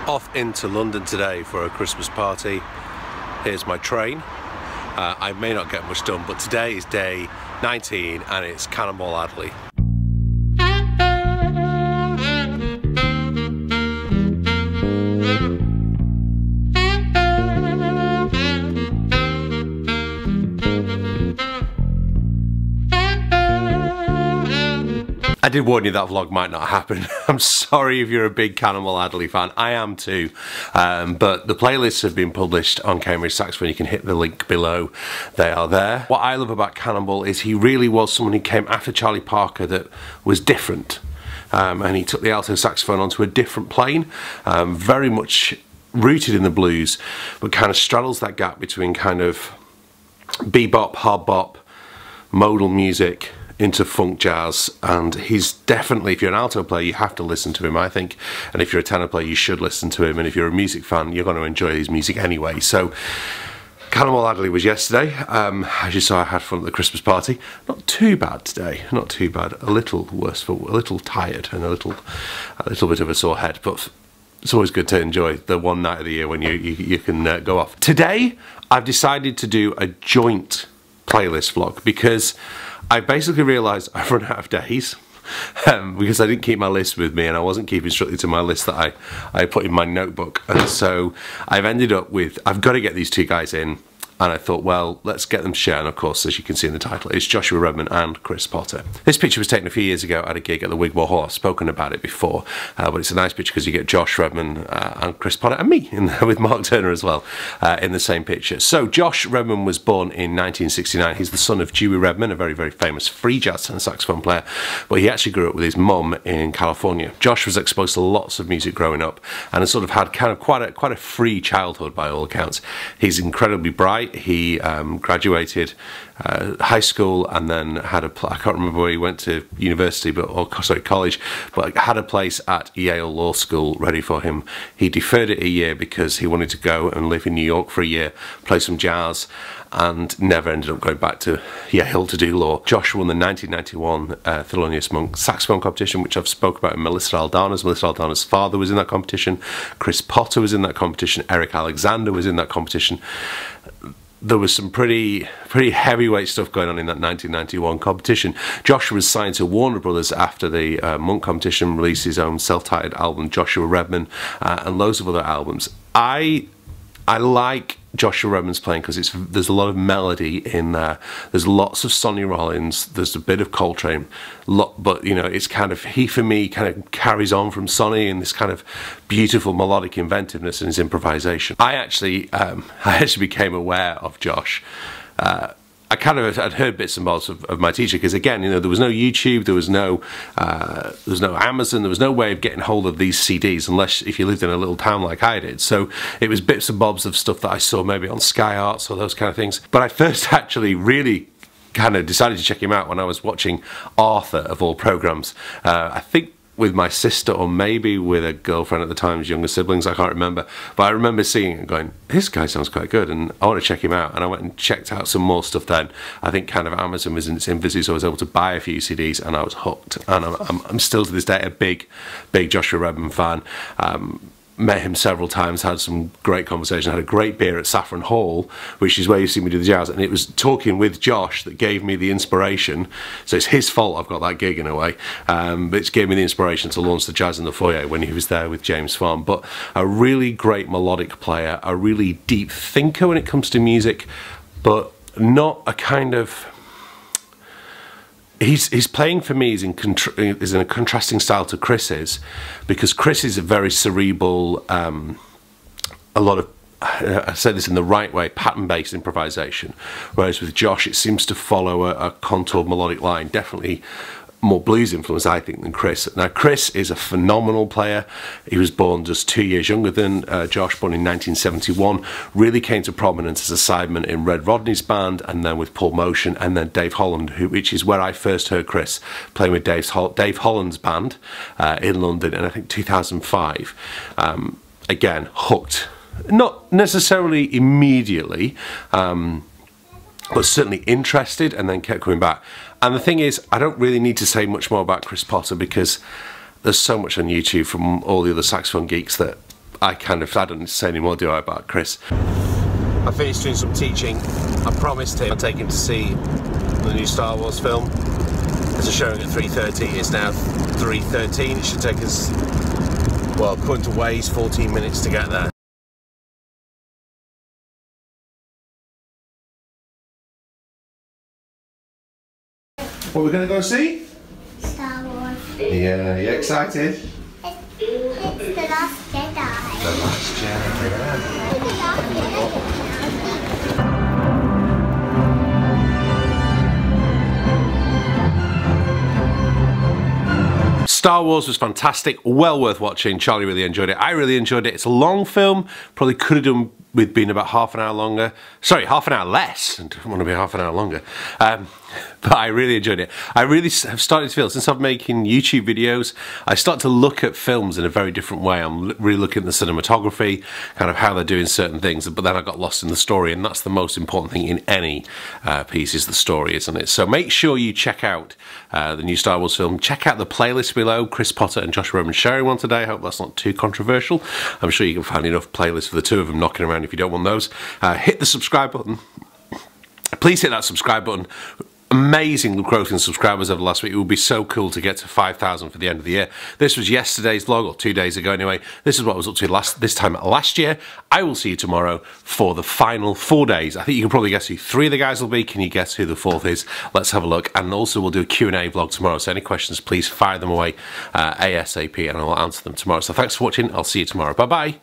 Off into London today for a Christmas party. Here's my train. I may not get much done, but today is day 19 and it's Cannonball Adderley. I did warn you that vlog might not happen. I'm sorry if you're a big Cannonball Adderley fan. I am too. But the playlists have been published on Cambridge Saxophone. You can hit the link below. They are there. What I love about Cannonball is he really was someone who came after Charlie Parker that was different. And he took the alto saxophone onto a different plane. Very much rooted in the blues, but kind of straddles that gap between kind of bebop, hard bop, modal music, into funk jazz, and he's definitely, if you're an alto player, you have to listen to him, I think, and if you're a tenor player, you should listen to him, and if you're a music fan, you're going to enjoy his music anyway. So Cannonball Adderley was yesterday. As you saw, I had fun at the Christmas party. Not too bad today, not too bad. A little worse, a little tired and a little bit of a sore head, but it's always good to enjoy the one night of the year when you can go off. Today I've decided to do a joint playlist vlog because I basically realised I've run out of days because I didn't keep my list with me and I wasn't keeping strictly to my list that I put in my notebook, and so I've ended up with, I've got to get these two guys in, and I thought, well, let's get them to share. And of course, as you can see in the title, it's Joshua Redman and Chris Potter. This picture was taken a few years ago at a gig at the Wigmore Hall. I've spoken about it before, but it's a nice picture because you get Josh Redman and Chris Potter and me with Mark Turner as well in the same picture. So Josh Redman was born in 1969. He's the son of Dewey Redman, a very, very famous free jazz tenor saxophone player, but he actually grew up with his mum in California. Josh was exposed to lots of music growing up and has sort of had kind of quite a free childhood by all accounts. He's incredibly bright. He graduated high school and then had I can't remember where he went to university, college, but had a place at Yale Law School ready for him. He deferred it a year because he wanted to go and live in New York for a year, play some jazz, and never ended up going back to Yale to do law. Josh won the 1991 Thelonious Monk saxophone competition, which I've spoke about in Melissa Aldana's. Melissa Aldana's father was in that competition. Chris Potter was in that competition. Eric Alexander was in that competition. There was some pretty heavyweight stuff going on in that 1991 competition. Joshua was signed to Warner Brothers after the Monk competition, released his own self-titled album, Joshua Redman, and loads of other albums. I like Joshua Redman's playing because there's a lot of melody in there. There's lots of Sonny Rollins. There's a bit of Coltrane, but you know, it's kind of, he for me kind of carries on from Sonny in this kind of beautiful melodic inventiveness in his improvisation. I actually became aware of Josh. I kind of had heard bits and bobs of my teacher because, again, you know, there was no YouTube, there was no Amazon, there was no way of getting hold of these CDs unless if you lived in a little town like I did. So it was bits and bobs of stuff that I saw maybe on Sky Arts or those kind of things. But I first actually really kind of decided to check him out when I was watching Arthur, of all programs. I think with my sister or maybe with a girlfriend at the time's younger siblings, I can't remember, but I remember seeing it and going, this guy sounds quite good and I want to check him out, and I went and checked out some more stuff then. I think kind of Amazon was in its infancy, so I was able to buy a few CDs and I was hooked, and I'm still to this day a big Joshua Redman fan. Met him several times, had some great conversation, had a great beer at Saffron Hall, which is where you see me do the jazz, and it was talking with Josh that gave me the inspiration. So it's his fault I've got that gig in a way, but it gave me the inspiration to launch the Jazz in the Foyer when he was there with James Farm. But a really great melodic player, a really deep thinker when it comes to music, but not a kind of... His playing for me is in a contrasting style to Chris's, because Chris is a very cerebral, a lot of, I say this in the right way, pattern-based improvisation, whereas with Josh it seems to follow a contoured melodic line, definitely more blues influence, I think, than Chris. Now, Chris is a phenomenal player. He was born just 2 years younger than Josh, born in 1971. Really came to prominence as a sideman in Red Rodney's band, and then with Paul Motion, and then Dave Holland, which is where I first heard Chris playing with Dave Holland's band in London in, I think, 2005. Again, hooked. Not necessarily immediately, but certainly interested, and then kept coming back. And the thing is, I don't really need to say much more about Chris Potter because there's so much on YouTube from all the other saxophone geeks that I don't say anymore, do I, about Chris? I finished doing some teaching. I promised him I'd take him to see the new Star Wars film. There's a showing at 3:30, it's now 3:13. It should take us, well, according to Waze, 14 minutes to get there. What are we going to go see? Star Wars. Yeah, you excited? It's the Last Jedi. The Last Jedi. The Last Jedi. Star Wars was fantastic, well worth watching. Charlie really enjoyed it. I really enjoyed it. It's a long film, probably could have done with being about half an hour longer. Sorry, half an hour less. I don't want to be half an hour longer. But I really enjoyed it. I really have started to feel, since I'm making YouTube videos, I start to look at films in a very different way. I'm really looking at the cinematography, kind of how they're doing certain things, but then I got lost in the story, and that's the most important thing in any piece, is the story, isn't it? So make sure you check out the new Star Wars film. Check out the playlist below. Chris Potter and Josh Roman sharing one today. I hope that's not too controversial. I'm sure you can find enough playlists for the two of them knocking around if you don't want those. Hit the subscribe button. Please hit that subscribe button. Amazing growth in subscribers over the last week. It would be so cool to get to 5,000 for the end of the year. This was yesterday's vlog, or 2 days ago anyway. This is what I was up to this time last year. I will see you tomorrow for the final 4 days. I think you can probably guess who 3 of the guys will be. Can you guess who the 4th is? Let's have a look. And also we'll do a Q&A vlog tomorrow. So any questions, please fire them away ASAP, and I'll answer them tomorrow. So thanks for watching. I'll see you tomorrow. Bye-bye.